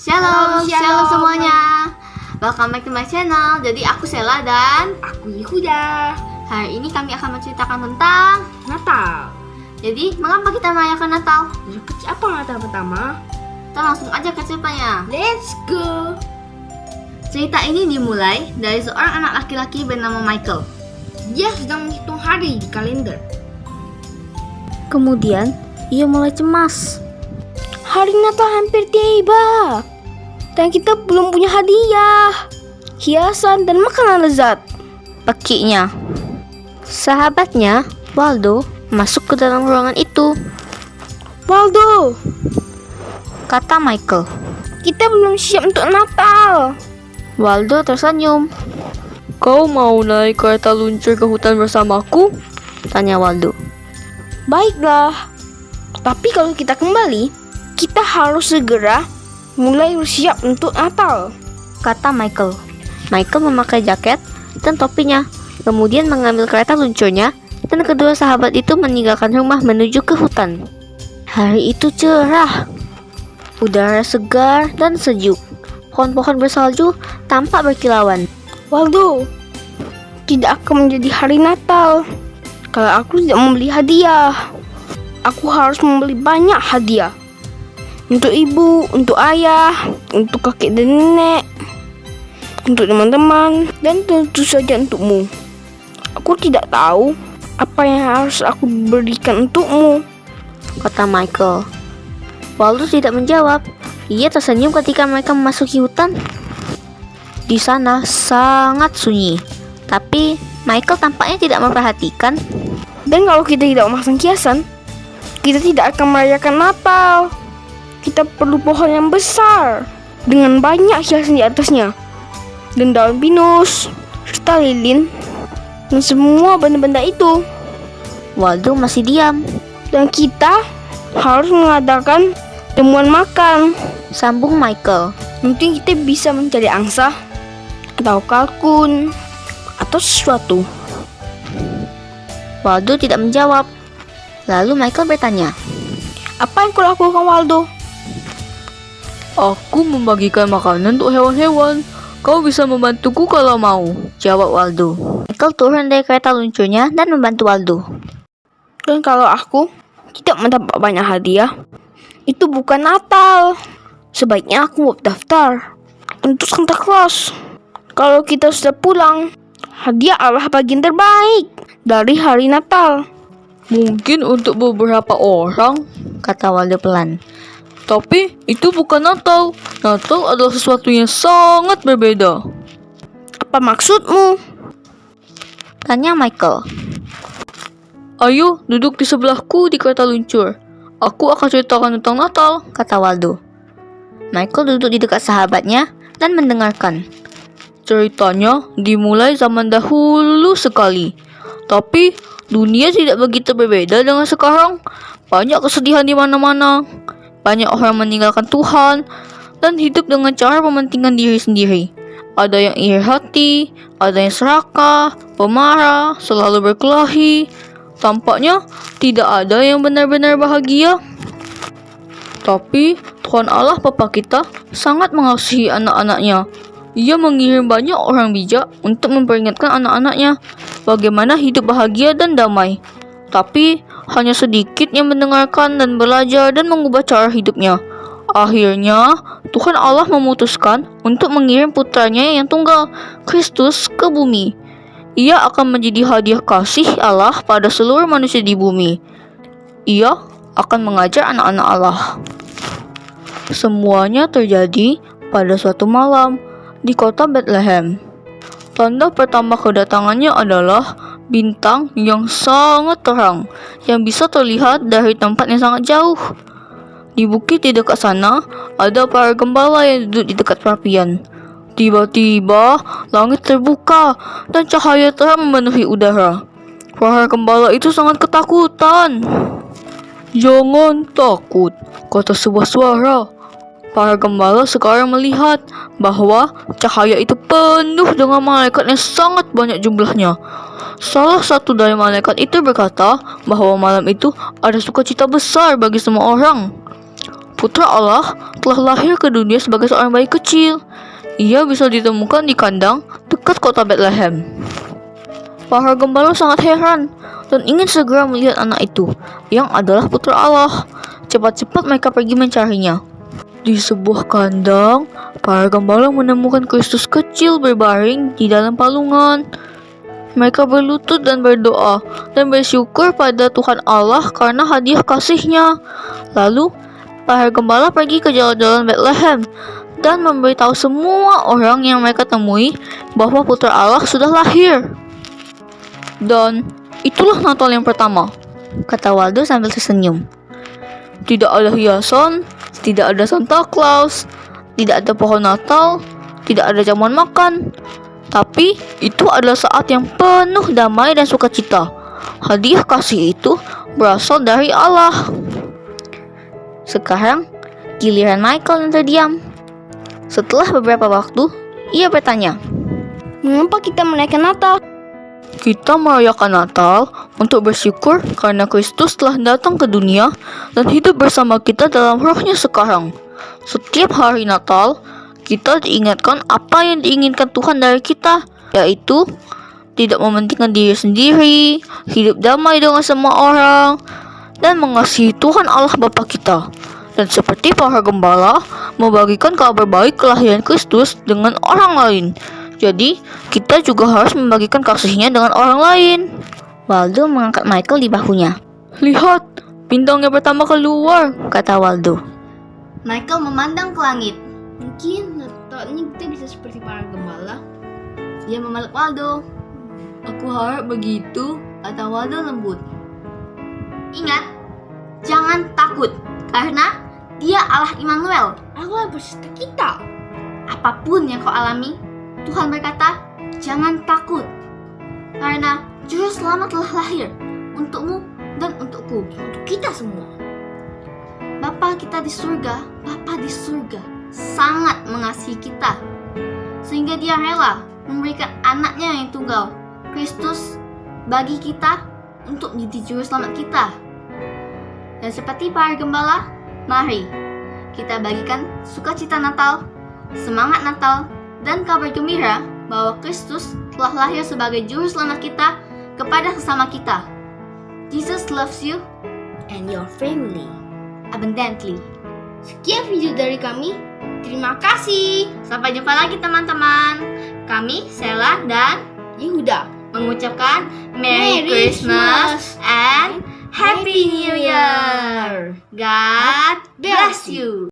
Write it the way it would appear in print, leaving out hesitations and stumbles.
Shalom semuanya. Welcome back to my channel. Jadi aku Sela dan Aku Yehuda. hari ini kami akan menceritakan tentang Natal. jadi mengapa kita merayakan Natal. Seperti apa Natal pertama? Kita langsung aja ke ceritanya. Let's go. Cerita ini dimulai dari seorang anak laki-laki bernama Michael. Dia sedang menghitung hari di kalender. Kemudian ia mulai cemas. Hari Natal hampir tiba. Dan kita belum punya hadiah, hiasan, dan makanan lezat. Pekinya. Sahabatnya, Waldo, masuk ke dalam ruangan itu. Waldo, Kata Michael. kita belum siap untuk Natal. Waldo tersenyum. Kau mau naik kereta luncur ke hutan bersamaku? Tanya Waldo. Baiklah. Tapi kalau kita kembali, kita harus segera mulai siap untuk Natal. Kata Michael. Michael memakai jaket dan topinya, kemudian mengambil kereta luncurnya, dan kedua sahabat itu meninggalkan rumah menuju ke hutan. Hari itu cerah, udara segar dan sejuk. Pohon-pohon bersalju tampak berkilauan. Waldo, tidak akan menjadi hari Natal kalau aku tidak membeli hadiah. Aku harus membeli banyak hadiah. Untuk ibu, untuk ayah, untuk kakek dan nenek, untuk teman-teman, dan tentu saja untukmu. Aku tidak tahu apa yang harus aku berikan untukmu. Kata Michael. Waldo tidak menjawab. Ia tersenyum ketika mereka memasuki hutan. Di sana sangat sunyi, tapi Michael tampaknya tidak memperhatikan. Dan kalau kita tidak memasang hiasan, kita tidak akan merayakan Natal. Kita perlu pohon yang besar dengan banyak hiasan di atasnya, dan daun pinus, serta lilin, dan semua benda-benda itu. Waldo masih diam. Dan kita harus mengadakan temuan makan. Sambung Michael. Mungkin kita bisa mencari angsa, atau kalkun, atau sesuatu. Waldo tidak menjawab. Lalu Michael bertanya. Apa yang kau lakukan, Waldo? Aku membagikan makanan untuk hewan-hewan. Kau bisa membantuku kalau mau, Jawab Waldo. Michael turun dari kereta luncurnya dan membantu Waldo. Dan kalau aku tidak mendapat banyak hadiah, itu bukan Natal. Sebaiknya aku daftar untuk Santa Claus. Kalau kita sudah pulang, hadiah adalah bagian terbaik dari hari Natal. mungkin untuk beberapa orang. Kata Waldo pelan. Tapi itu bukan Natal. Natal adalah sesuatu yang sangat berbeda. Apa maksudmu? Tanya Michael. Ayo duduk di sebelahku di kereta luncur. Aku akan ceritakan tentang Natal. Kata Waldo. Michael duduk di dekat sahabatnya dan mendengarkan. Ceritanya dimulai zaman dahulu sekali. Tapi dunia tidak begitu berbeda dengan sekarang. Banyak kesedihan di mana-mana. Banyak orang meninggalkan Tuhan dan hidup dengan cara mementingkan diri sendiri. Ada yang iri hati, ada yang serakah, pemarah, selalu berkelahi. Tampaknya tidak ada yang benar-benar bahagia. Tapi Tuhan Allah Bapa kita sangat mengasihi anak-anaknya. Ia mengirim banyak orang bijak untuk memperingatkan anak-anaknya bagaimana hidup bahagia dan damai. Tapi hanya sedikit yang mendengarkan dan belajar dan mengubah cara hidupnya. Akhirnya Tuhan Allah memutuskan untuk mengirim putranya yang tunggal, Kristus, ke bumi. Ia akan menjadi hadiah kasih Allah pada seluruh manusia di bumi. Ia akan mengajar anak-anak Allah. Semuanya terjadi pada suatu malam di kota Bethlehem. Tanda pertama kedatangannya adalah bintang yang sangat terang yang bisa terlihat dari tempat yang sangat jauh. Di bukit di dekat sana ada para gembala yang duduk di dekat perapian. Tiba-tiba langit terbuka dan cahaya terang memenuhi udara. Para gembala itu sangat ketakutan. Jangan takut, kata sebuah suara. Para gembala sekarang melihat bahwa cahaya itu penuh dengan malaikat yang sangat banyak jumlahnya. Salah satu dari malaikat itu berkata bahwa malam itu ada sukacita besar bagi semua orang. Putra Allah telah lahir ke dunia sebagai seorang bayi kecil. Ia bisa ditemukan di kandang dekat kota Bethlehem. Para gembala sangat heran dan ingin segera melihat anak itu yang adalah putra Allah. Cepat-cepat mereka pergi mencarinya. Di sebuah kandang, para gembala menemukan Kristus kecil berbaring di dalam palungan. Mereka berlutut dan berdoa dan bersyukur pada Tuhan Allah karena hadiah kasih-Nya. Lalu, para gembala pergi ke jalan-jalan Bethlehem dan memberitahu semua orang yang mereka temui bahwa putra Allah sudah lahir. Dan itulah Natal yang pertama, kata Waldo sambil tersenyum. Tidak ada hiasan, tidak ada Santa Claus, tidak ada pohon Natal, tidak ada jamuan makan. Tapi itu adalah saat yang penuh damai dan sukacita. Hadiah kasih itu berasal dari Allah. Sekarang giliran Michael yang terdiam. Setelah beberapa waktu, ia bertanya, Mengapa kita merayakan Natal? Kita merayakan Natal untuk bersyukur karena Kristus telah datang ke dunia dan hidup bersama kita dalam rohnya sekarang. Setiap hari Natal, kita diingatkan apa yang diinginkan Tuhan dari kita, yaitu tidak mementingkan diri sendiri, hidup damai dengan semua orang, dan mengasihi Tuhan Allah Bapa kita. Dan seperti para gembala, membagikan kabar baik kelahiran Kristus dengan orang lain. Jadi, kita juga harus membagikan kasih-Nya dengan orang lain. Waldo mengangkat Michael di bahunya. Lihat, bintangnya pertama keluar, Kata Waldo. Michael memandang ke langit. Mungkin Natal ini kita bisa seperti para gembala. Dia memeluk Waldo. Aku harap begitu, Kata Waldo lembut. Ingat, jangan takut, karena Dia Allah Immanuel. Allah berserta kita. Apapun yang kau alami, Tuhan berkata, jangan takut, karena Juru Selamat telah lahir untukmu dan untukku, untuk kita semua. Bapa kita di surga, Bapa di surga sangat mengasihi kita, sehingga Dia rela memberikan anaknya yang tunggal, Kristus, bagi kita untuk menjadi Juru Selamat kita. Dan seperti para gembala, mari kita bagikan sukacita Natal, semangat Natal, dan kabar gembira bahwa Kristus telah lahir sebagai Juru Selamat kita kepada sesama kita. Jesus loves you And your family. abundantly. Sekian video dari kami. Terima kasih. Sampai jumpa lagi teman-teman. Kami, Sela dan Yehuda. mengucapkan Merry Merry Christmas and Happy New Year. God bless you.